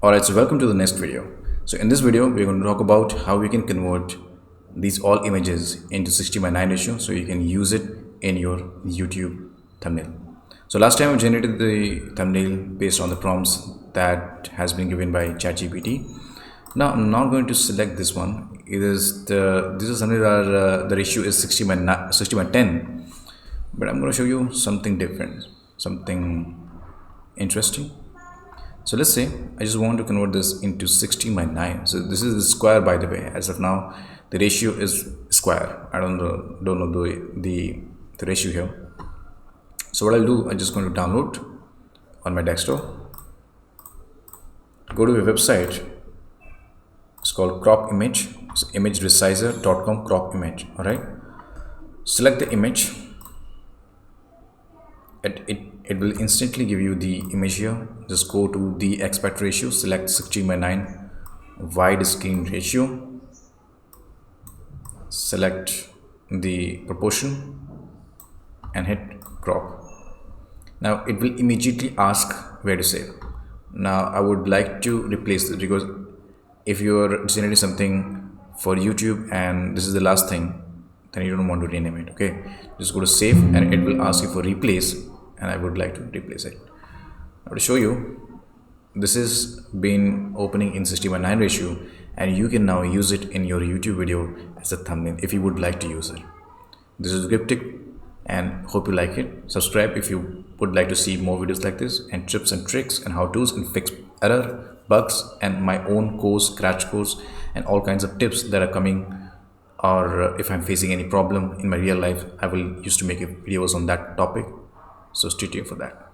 Alright, so welcome to the next video. So in this video, we're going to talk about how we can convert these all images into 60:9 ratio so you can use it in your YouTube thumbnail. So last time I generated the thumbnail based on the prompts that has been given by ChatGPT. Now I'm not going to select this one. It is this is something that the ratio is 60:10, but I'm going to show you something different, something interesting. So let's say I just want to convert this into 60:9. So this is the square, by the way. As of now, the ratio is square. I don't know the ratio here. So what I'll do, I'm just going to download on my desktop. Go to a website. It's called crop image. It's imageresizer.com crop image. All right. Select the image. It will instantly give you the image here. Just go to the aspect ratio, select 60:9 wide screen ratio, select the proportion and hit crop. Now it will immediately ask where to save. Now I would like to replace this because if you are generating something for YouTube and this is the last thing, then you don't want to rename it. Okay, just go to save and it will ask you for replace, and I would like to replace it. Now to show you, this is been opening in 60:9 ratio, and you can now use it in your YouTube video as a thumbnail if you would like to use it. This is cryptic and hope you like it. Subscribe if you would like to see more videos like this, and tips and tricks and how to's and fix error, bugs, and my own course, crash course, and all kinds of tips that are coming. Or if I'm facing any problem in my real life, I will used to make videos on that topic. So stay tuned for that.